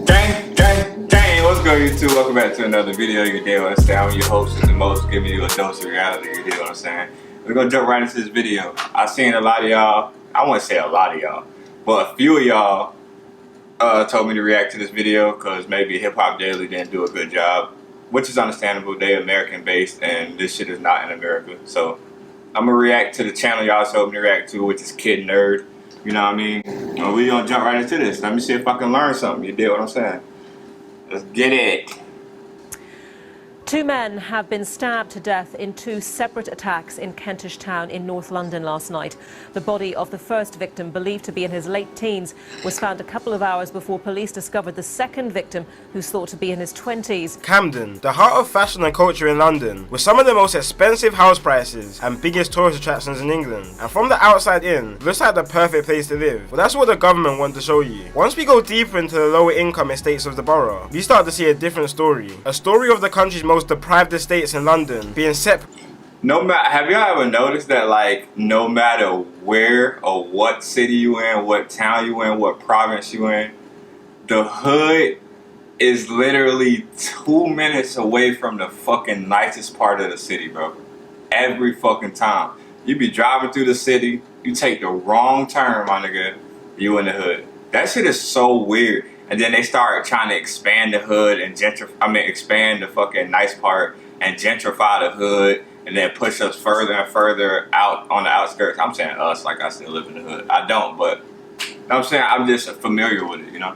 Gang, what's good YouTube? Welcome back to another video, you deal what I'm saying? I'm your host with the most, giving you a dose of reality, you deal what I'm saying? We're gonna jump right into this video. I've seen a lot of y'all, I wouldn't say a lot of y'all, but a few of y'all told me to react to this video because maybe Hip Hop Daily didn't do a good job, which is understandable. They're American based and this shit is not in America. So I'm gonna react to the channel y'all told me to react to, which is Kid Nerd. You know what I mean? And we gonna jump right into this. Let me see if I can learn something. You deal what I'm saying? Let's get it. Two men have been stabbed to death in two separate attacks in Kentish Town in North London last night. The body of the first victim, believed to be in his late teens, was found a couple of hours before police discovered the second victim, who's thought to be in his 20s. Camden, the heart of fashion and culture in London, with some of the most expensive house prices and biggest tourist attractions in England. And from the outside in, looks like the perfect place to live. Well, that's what the government want to show you. Once we go deeper into the lower income estates of the borough, we start to see a different story. A story of the country's most deprived estates in London being separate. Have y'all ever noticed that, like, no matter where or what city you in, what town you in, what province you in, the hood is literally 2 minutes away from the fucking nicest part of the city, bro. Every fucking time. You be driving through the city, you take the wrong turn, my nigga, you in the hood. That shit is so weird. And then they start trying to expand the hood and expand the fucking nice part and gentrify the hood and then push us further and further out on the outskirts. I'm saying us, like I still live in the hood. I don't, but you know what I'm saying? I'm just familiar with it, you know?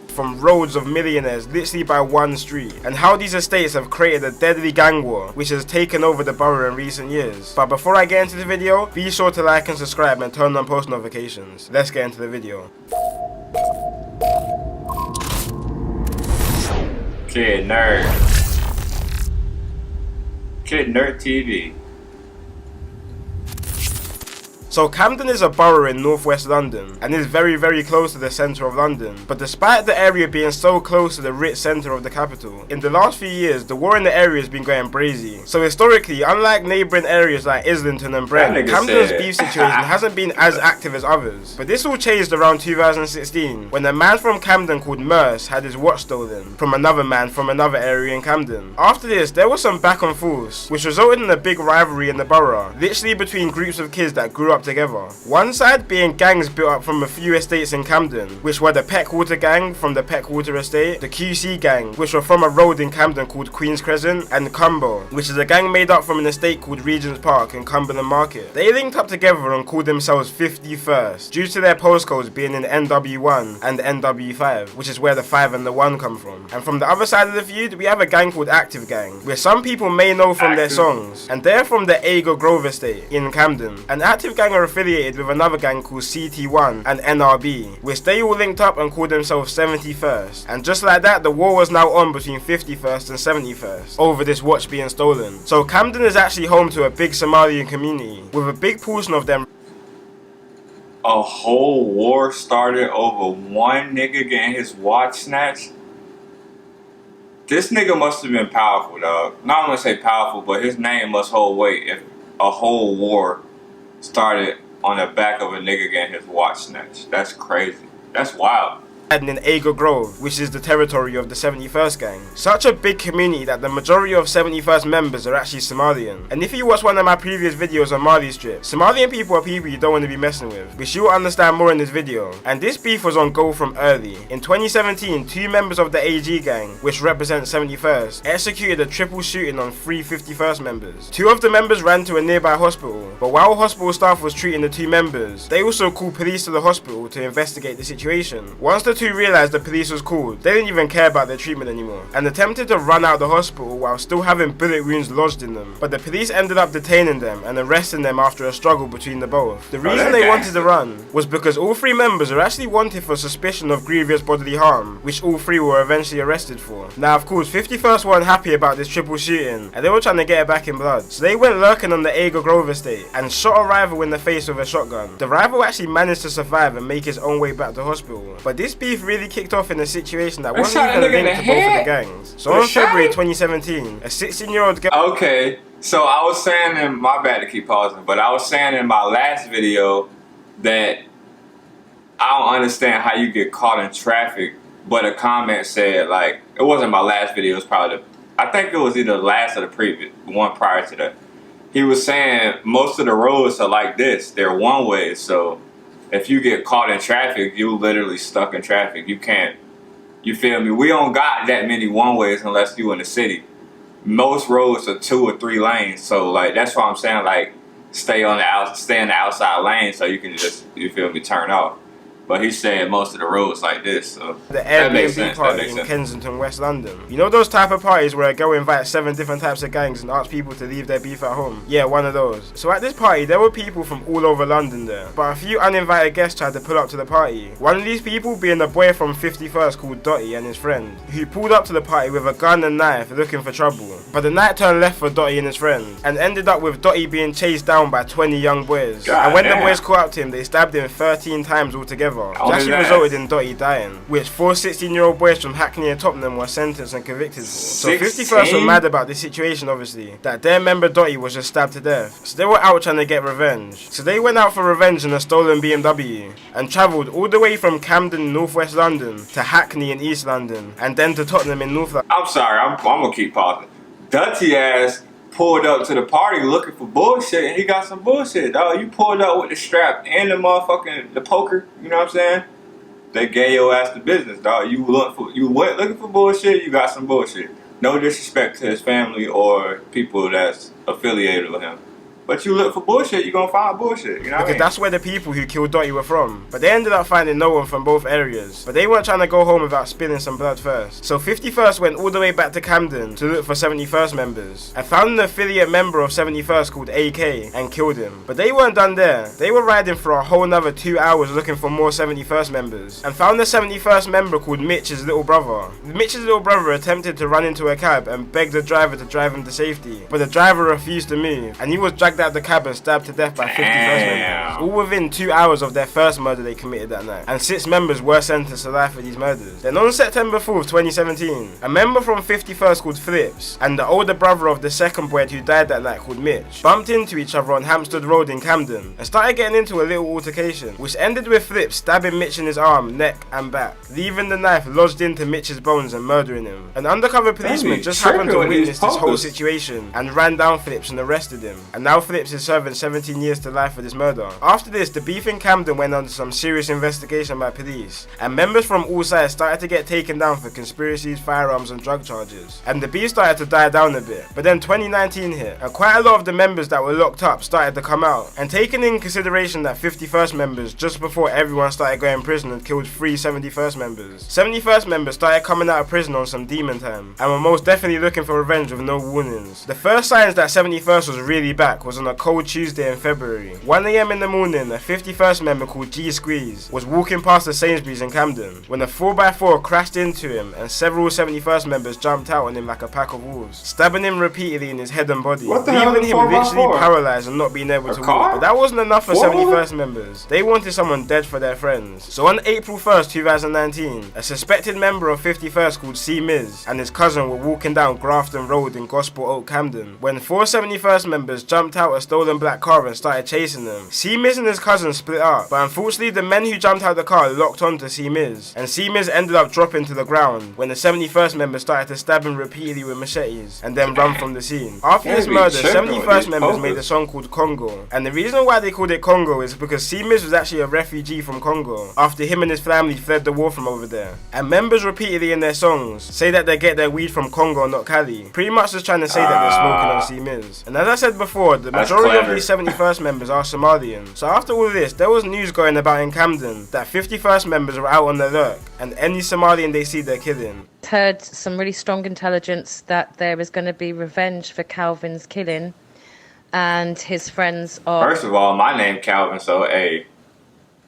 From roads of millionaires literally by one street, and how these estates have created a deadly gang war which has taken over the borough in recent years. But before I get into the video, be sure to like and subscribe and turn on post notifications. Let's get into the video. Kid Nerd. Kid Nerd TV. So Camden is a borough in northwest London and is very close to the centre of London. But despite the area being so close to the rich centre of the capital, in the last few years the war in the area has been going brazy. So historically, unlike neighbouring areas like Islington and Brent, Camden's beef situation hasn't been as active as others. But this all changed around 2016 when a man from Camden called Merce had his watch stolen from another man from another area in Camden. After this, there was some back and forth, which resulted in a big rivalry in the borough, literally between groups of kids that grew up together. One side being gangs built up from a few estates in Camden, which were the Peckwater gang from the Peckwater estate, the QC gang, which were from a road in Camden called Queen's Crescent, and Cumber, which is a gang made up from an estate called Regent's Park in Cumberland Market. They linked up together and called themselves 51st, due to their postcodes being in NW1 and NW5, which is where the 5 and the 1 come from. And from the other side of the feud, we have a gang called Active Gang, which some people may know from their songs, and they're from the Agar Grove estate in Camden. An Active Gang are affiliated with another gang called CT1 and NRB, which they all linked up and called themselves 71st. And just like that, the war was now on between 51st and 71st over this watch being stolen. So Camden is actually home to a big Somalian community, with a big portion of them. A whole war started over one nigga getting his watch snatched? This nigga must have been powerful, dog. Not gonna say powerful, but his name must hold weight if a whole war started on the back of a nigga getting his watch snatched. That's crazy. That's wild. In Agar Grove, which is the territory of the 71st gang. Such a big community that the majority of 71st members are actually Somalian. And if you watch one of my previous videos on Mali Strip, Somalian people are people you don't want to be messing with, which you'll understand more in this video. And this beef was on go from early. In 2017, two members of the AG gang, which represent 71st, executed a triple shooting on 3 51st members. Two of the members ran to a nearby hospital, but while hospital staff was treating the two members, they also called police to the hospital to investigate the situation. Once the two realized the police was called, they didn't even care about their treatment anymore, and attempted to run out the hospital while still having bullet wounds lodged in them. But the police ended up detaining them and arresting them after a struggle between the both. The reason they wanted to run was because all three members are actually wanted for suspicion of grievous bodily harm, which all three were eventually arrested for. Now of course 51st weren't happy about this triple shooting, and they were trying to get it back in blood, so they went lurking on the Agar Grove estate and shot a rival in the face with a shotgun. The rival actually managed to survive and make his own way back to hospital, but this beef really kicked off in a situation that wasn't even linked to both of the gangs. So on February 2017, a 16-year-old girl... Okay, so I was saying in... My bad to keep pausing, but I was saying in my last video that I don't understand how you get caught in traffic but a comment said, like, it wasn't my last video, it was probably I think it was either the last or the previous one prior to that. He was saying most of the roads are like this, they're one way, so if you get caught in traffic, you literally stuck in traffic. You can't, you feel me? We don't got that many one ways unless you in the city. Most roads are 2 or 3 lanes, so like that's why I'm saying, like, stay in the outside lane so you can just, you feel me, turn off. But he's saying most of the roads like this, so The that makes Airbnb sense. party in Kensington, West London. You know those type of parties where a girl invites 7 different types of gangs and asks people to leave their beef at home? Yeah, one of those. So at this party, there were people from all over London there, but a few uninvited guests tried to pull up to the party. One of these people being a boy from 51st called Dotty and his friend, who pulled up to the party with a gun and knife looking for trouble. But the night turned left for Dotty and his friend, and ended up with Dotty being chased down by 20 young boys. And when the boys caught up to him, they stabbed him 13 times altogether. Which resulted in Dotty dying, which 4 16-year-old boys from Hackney and Tottenham were sentenced and convicted for. So 51st were mad about this situation, obviously, that their member Dotty was just stabbed to death. So they were out trying to get revenge. So they went out for revenge in a stolen BMW and travelled all the way from Camden, northwest London, to Hackney in East London, and then to Tottenham in North London. I'm sorry, I'm gonna keep pausing. Dutty ass pulled up to the party looking for bullshit, and he got some bullshit, dog. You pulled up with the strap and the motherfucking, the poker, you know what I'm saying? They gave your ass the business, dog. You went looking for bullshit, you got some bullshit. No disrespect to his family or people that's affiliated with him. But you look for bullshit, you're gonna find bullshit, you know what I mean? That's where the people who killed Dotty were from. But they ended up finding no one from both areas. But they weren't trying to go home without spilling some blood first. So 51st went all the way back to Camden to look for 71st members, and found an affiliate member of 71st called AK and killed him. But they weren't done there. They were riding for a whole nother 2 hours looking for more 71st members, and found the 71st member called Mitch's little brother. Mitch's little brother attempted to run into a cab and begged the driver to drive him to safety, but the driver refused to move, and he was dragged out the cab and stabbed to death by 51st members, all within 2 hours of their first murder they committed that night. And 6 members were sentenced to life for these murders. Then on September 4th, 2017, a member from 51st called Flips and the older brother of the second boy who died that night called Mitch bumped into each other on Hampstead Road in Camden and started getting into a little altercation, which ended with Flips stabbing Mitch in his arm, neck and back, leaving the knife lodged into Mitch's bones and murdering him. An undercover policeman just happened to witness this whole situation and ran down Flips and arrested him. And now Flips is serving 17 years to life for this murder. After this, the beef in Camden went under some serious investigation by police, and members from all sides started to get taken down for conspiracies, firearms and drug charges. And the beef started to die down a bit. But then 2019 hit, and quite a lot of the members that were locked up started to come out. And taking in consideration that 51st members, just before everyone started going to prison, had killed 3 71st members. 71st members started coming out of prison on some demon time, and were most definitely looking for revenge with no warnings. The first signs that 71st was really back was on a cold Tuesday in February. 1 AM in the morning, a 51st member called G Squeeze was walking past the Sainsbury's in Camden when a 4x4 crashed into him, and several 71st members jumped out on him like a pack of wolves, stabbing him repeatedly in his head and body, leaving him literally paralysed and not being able to walk. But that wasn't enough for 71st members. They wanted someone dead for their friends. So on April 1st, 2019, a suspected member of 51st called C Miz and his cousin were walking down Grafton Road in Gospel Oak, Camden, when 4 71st members jumped out a stolen black car and started chasing them. C Miz and his cousin split up, but unfortunately the men who jumped out the car locked onto C Miz, and C Miz ended up dropping to the ground when the 71st members started to stab him repeatedly with machetes and then run from the scene. After this murder, 71st members made a song called Congo, and the reason why they called it Congo is because C Miz was actually a refugee from Congo after him and his family fled the war from over there. And members repeatedly in their songs say that they get their weed from Congo, not Cali, pretty much just trying to say that they're smoking on C Miz. And as I said before, the majority of these 71st members are Somalian. So after all this, there was news going about in Camden that 51st members were out on the lurk, and any Somalian they see they're killing. Heard some really strong intelligence that there is going to be revenge for Calvin's killing, and his friends are... First of all, my name Calvin, so hey,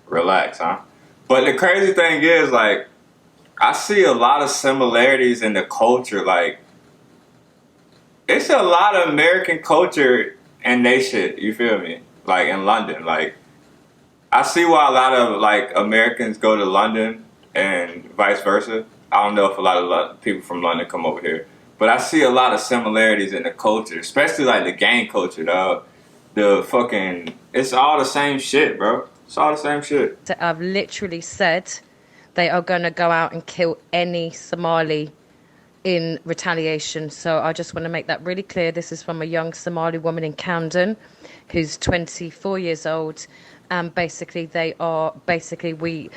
relax, huh? But the crazy thing is, like, I see a lot of similarities in the culture. Like, it's a lot of American culture and they shit, you feel me? Like, in London, like, I see why a lot of, like, Americans go to London and vice versa. I don't know if a lot of people from London come over here, but I see a lot of similarities in the culture, especially, like, the gang culture, dog. The fucking, it's all the same shit, bro. It's all the same shit. I've literally said they are going to go out and kill any Somali in retaliation. So I just want to make that really clear. This is from a young Somali woman in Camden who's 24 years old. And basically we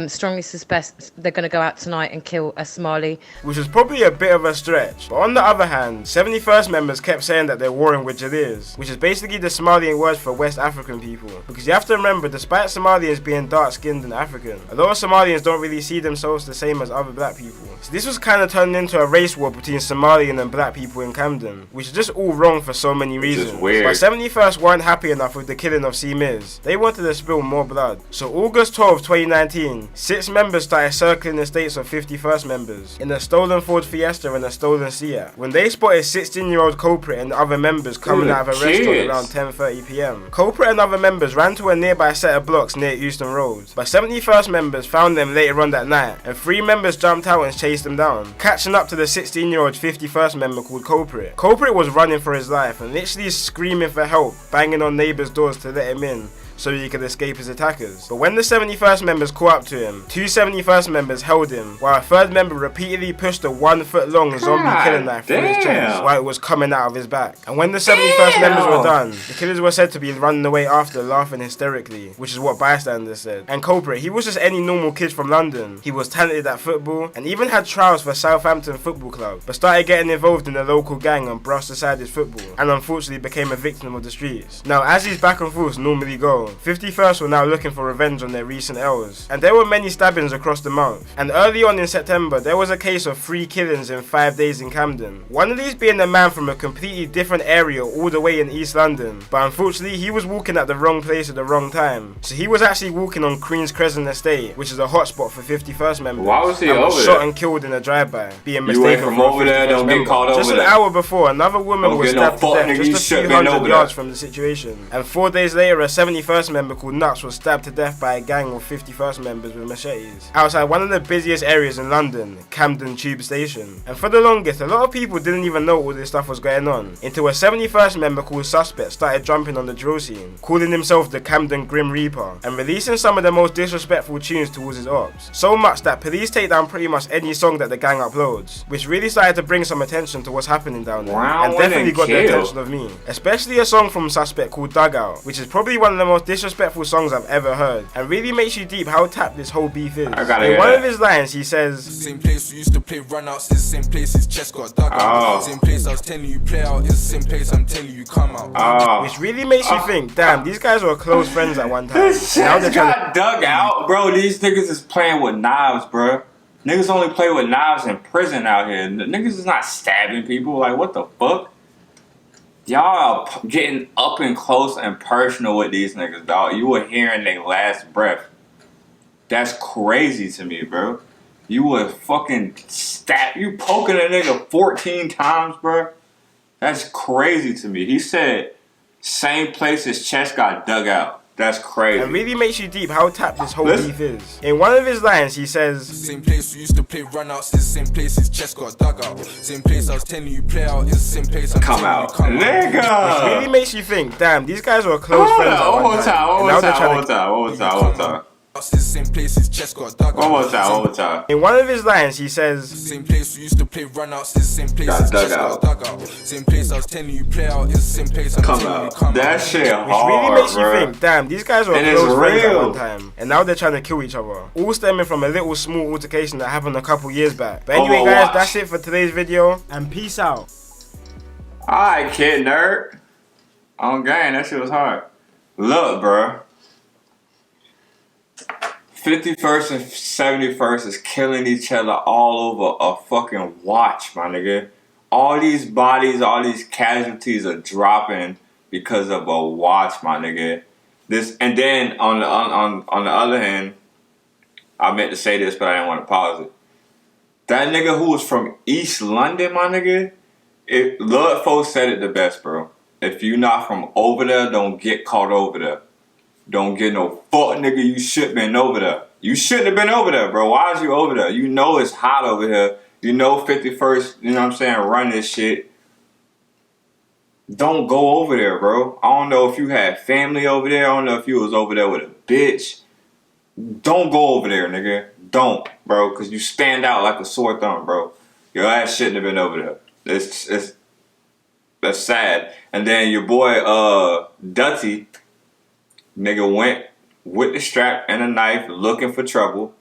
strongly suspect they're going to go out tonight and kill a Somali. Which was probably a bit of a stretch. But on the other hand, 71st members kept saying that they're warring with Jalirs, which is basically the Somalian word for West African people. Because you have to remember, despite Somalians being dark-skinned and African, a lot of Somalians don't really see themselves the same as other black people. So this was kind of turning into a race war between Somalian and black people in Camden, which is just all wrong for so many reasons. Weird. But 71st weren't happy enough with the killing of C. Miz. They wanted to spill more blood. So August 12, 2019, 6 members started circling the estates of 51st members in a stolen Ford Fiesta and a stolen Seat when they spotted 16-year-old culprit and other members coming out of a restaurant around 10:30 p.m. Culprit and other members ran to a nearby set of blocks near Euston Road, but 71st members found them later on that night, and 3 members jumped out and chased them down, catching up to the 16-year-old 51st member called Culprit. Culprit was running for his life and literally screaming for help, banging on neighbours' doors to let him in so he could escape his attackers. But when the 71st members caught up to him, 2 71st members held him, while a 3rd member repeatedly pushed a 1-foot-long zombie killing knife through his chest while it was coming out of his back. And when the 71st members were done, the killers were said to be running away after, laughing hysterically, which is what bystanders said. And Culprit, he was just any normal kid from London. He was talented at football and even had trials for Southampton Football Club, but started getting involved in a local gang and brushed aside his football, and unfortunately became a victim of the streets. Now, as these back and forths normally go, 51st were now looking for revenge on their recent L's, and there were many stabbings across the month. And early on in September, there was a case of 3 killings in 5 days in Camden. One of these being a man from a completely different area all the way in East London, but unfortunately he was walking at the wrong place at the wrong time. So he was actually walking on Queen's Crescent Estate, which is a hotspot for 51st members. Why was he and was over shot there? and killed in a drive-by, being You mistaken wait from for a over there, 51st don't get member. caught over Just an there. hour before, another woman Don't was get no stabbed to fuck, death nigga, you just a should few been hundred over yards there. from the situation. And 4 days later, a 71st member called Nuts was stabbed to death by a gang of 51st members with machetes outside one of the busiest areas in London, Camden Tube Station. And for the longest, a lot of people didn't even know all this stuff was going on until a 71st member called Suspect started jumping on the drill scene, calling himself the Camden Grim Reaper and releasing some of the most disrespectful tunes towards his ops. So much that police take down pretty much any song that the gang uploads, which really started to bring some attention to what's happening down there, and definitely got the attention of me. Especially a song from Suspect called Dugout, which is probably one of the most disrespectful songs I've ever heard, and really makes you deep how tapped this whole beef is. In one of his lines he says, "Same place we used to play runouts, is the same place his chest got dug out. Same place I was telling you play out, is the same place I'm telling you come out." Which really makes you think, damn, these guys were close friends at one time. This shit got dug out, bro. These niggas is playing with knives, bro. Niggas only play with knives in prison out here. Niggas is not stabbing people. Like, what the fuck? Y'all are getting up and close and personal with these niggas, dog. You were hearing their last breath. That's crazy to me, bro. You was fucking you poking a nigga 14 times, bro. That's crazy to me. He said, same place his chest got dug out. That's crazy. And really makes you deep how tapped this whole beef is. In one of his lines he says, "Same place we used to play runouts, is the same place his chest got dug out. Same place I was telling you play out, is the same place I'm telling you come out." Nigga! Which really makes you think, damn, these guys were close friends at one time. One more time. It's the same place his chest got dug out. One more time. In one of his lines he says, "Same place we used to play runouts, is the same place his chest got dug out. Same place I was telling you play out, is the same place I'm telling you come out." That shit hard, which really makes bro. you think, damn, these guys were And close friends at real. one time, and now they're trying to kill each other. All stemming from a little small altercation that happened a couple years back. But anyway, guys, that's it for today's video, and peace out. Alright, kid nerd. On game, that shit was hard. Look, bro. 51st and 71st is killing each other all over a fucking watch, my nigga. All these bodies, all these casualties are dropping because of a watch, my nigga. This, and then on the other hand, I meant to say this, but I didn't want to pause it. That nigga who was from East London, my nigga, Lord folks said it the best, bro. If you not from over there, don't get caught over there. Don't get no fuck, nigga. You should been over there. You shouldn't have been over there, bro. Why is you over there? You know it's hot over here. You know 51st, you know what I'm saying, run this shit. Don't go over there, bro. I don't know if you had family over there. I don't know if you was over there with a bitch. Don't go over there, nigga. don't, bro, because you stand out like a sore thumb, bro. Your ass shouldn't have been over there. That's sad. And then your boy Dutty, nigga went with the strap and a knife looking for trouble,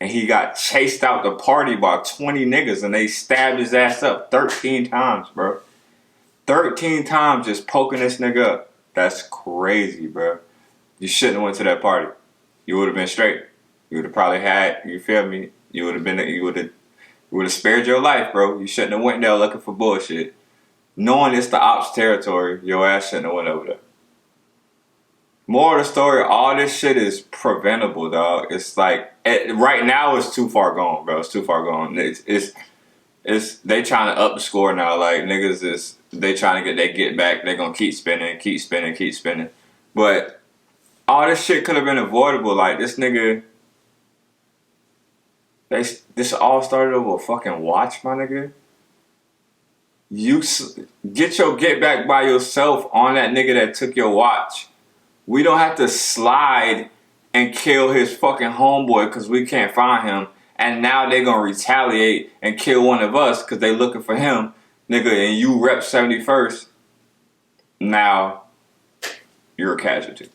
and he got chased out the party by 20 niggas, and they stabbed his ass up 13 times, bro. 13 times just poking this nigga up. That's crazy, bro. You shouldn't have went to that party. You would have been straight. You would have probably had, you feel me? You would have spared your life, bro. You shouldn't have went there looking for bullshit. Knowing it's the ops territory, your ass shouldn't have went over there. Moral of the story, all this shit is preventable, dog. It's like, right now it's too far gone, bro. It's too far gone. It's they trying to up the score now. Like, niggas they trying to get their get back. They gonna keep spinning. But all this shit could have been avoidable. Like, this nigga, this all started over a fucking watch, my nigga. You get your get back by yourself on that nigga that took your watch. We don't have to slide and kill his fucking homeboy because we can't find him. And now they gonna retaliate and kill one of us because they looking for him, nigga, and you rep 71st. Now, you're a casualty.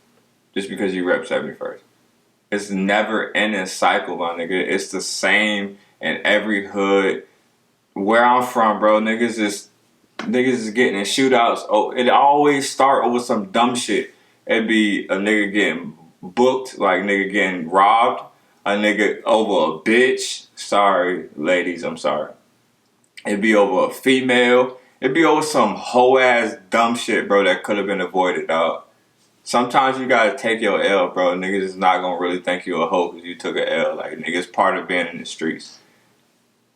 Just because you rep 71st. It's never ending cycle, my nigga. It's the same in every hood. Where I'm from, bro, niggas is getting in shootouts. Oh, it always start over some dumb shit. It'd be a nigga getting booked, like nigga getting robbed, a nigga over a bitch. Sorry, ladies, I'm sorry. It'd be over a female. It'd be over some hoe ass dumb shit, bro, that could have been avoided, dog. Sometimes you gotta take your L, bro. Niggas is not gonna really think you a hoe because you took an L. Like, niggas part of being in the streets.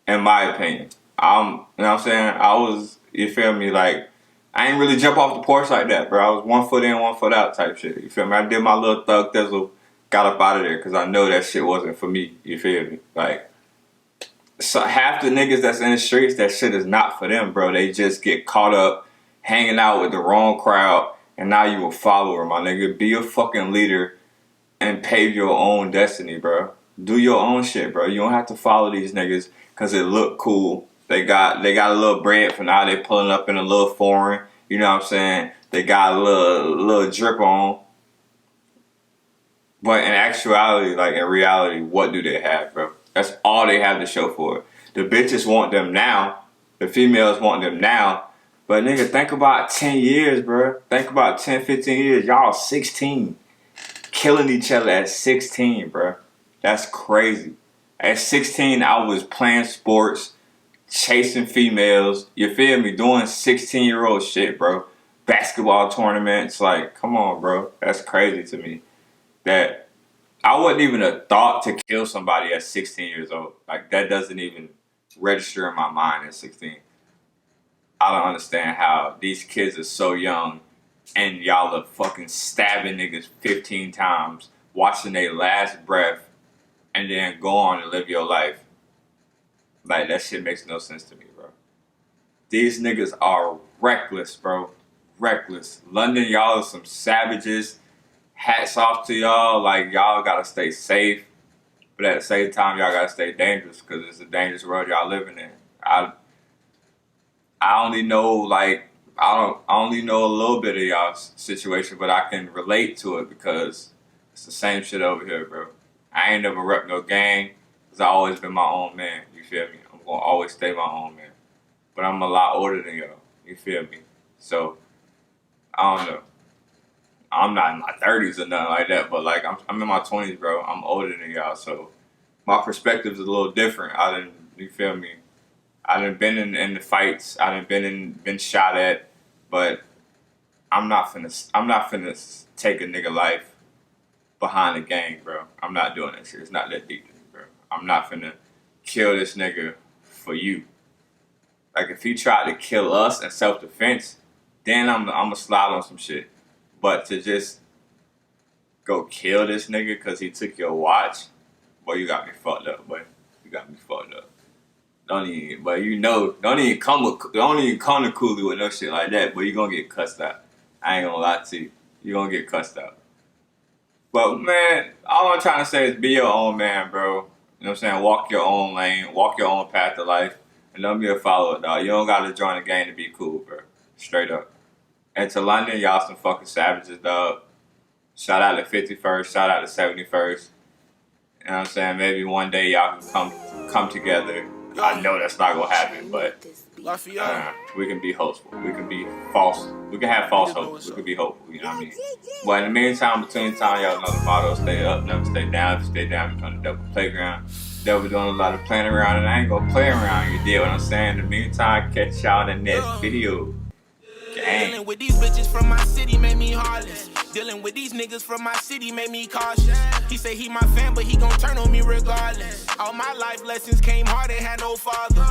In my opinion. You know what I'm saying? You feel me? Like, I ain't really jump off the porch like that, bro. I was 1 foot in, 1 foot out type shit. You feel me? I did my little thug thizzle, got up out of there because I know that shit wasn't for me. You feel me? Like, so half the niggas that's in the streets, that shit is not for them, bro. They just get caught up hanging out with the wrong crowd, and now you a follower, my nigga. Be a fucking leader and pave your own destiny, bro. Do your own shit, bro. You don't have to follow these niggas because it look cool. They got a little bread for now. They pulling up in a little foreign. You know what I'm saying? They got a little drip on. But in actuality, like in reality, what do they have, bro? That's all they have to show for it. The bitches want them now. The females want them now. But nigga, think about 10 years, bro. Think about 10, 15 years. Y'all 16. Killing each other at 16, bro. That's crazy. At 16, I was playing sports, chasing females, you feel me, doing 16-year-old shit, bro. Basketball tournaments, like, come on, bro. That's crazy to me. That I wouldn't even have thought to kill somebody at 16 years old. Like, that doesn't even register in my mind at 16. I don't understand how these kids are so young and y'all are fucking stabbing niggas 15 times, watching their last breath, and then go on and live your life. Like, that shit makes no sense to me, bro. These niggas are reckless, bro. Reckless. London, y'all are some savages. Hats off to y'all. Like, y'all gotta stay safe. But at the same time, y'all gotta stay dangerous because it's a dangerous world y'all living in. I only know, like, I only know a little bit of y'all's situation, but I can relate to it because it's the same shit over here, bro. I ain't never rep no gang because I always been my own man. You feel me? I'm gonna always stay my own man. But I'm a lot older than y'all. You feel me? So, I don't know. I'm not in my 30s or nothing like that, but like I'm in my 20s, bro. I'm older than y'all, so my perspective is a little different. You feel me? I done been in the fights. I done been shot at, but I'm not finna take a nigga life behind the gang, bro. I'm not doing that shit. It's not that deep to me, bro. I'm not finna kill this nigga for you. Like, if he tried to kill us in self-defense, then I'm gonna slide on some shit. But to just go kill this nigga because he took your watch, boy, you got me fucked up, boy. You got me fucked up. Don't even come to Cooley with no shit like that, but you gonna get cussed out. I ain't gonna lie to you. You gonna get cussed out. But man, all I'm trying to say is be your own man, bro. You know what I'm saying? Walk your own lane, walk your own path of life, and don't be a follower, dog. You don't gotta join the gang to be cool, bro. Straight up. And to London, y'all some fucking savages, dog. Shout out to 51st, shout out to 71st. You know what I'm saying? Maybe one day y'all can come together. I know that's not gonna happen, but we can be hopeful. We can be false. We can have false hope. We can be hopeful, you know what I mean? But in the meantime, between time, y'all know the motto, stay up, never stay down. If you stay down, become the devil playground. Devil doing a lot of playing around, and I ain't gonna play around, you dig what I'm saying? In the meantime, catch y'all in the next video. Gang. Dealing with these bitches from my city made me heartless. Dealing with these niggas from my city made me cautious. He say he my fan, but he gon' turn on me regardless. All my life lessons came hard and had no father.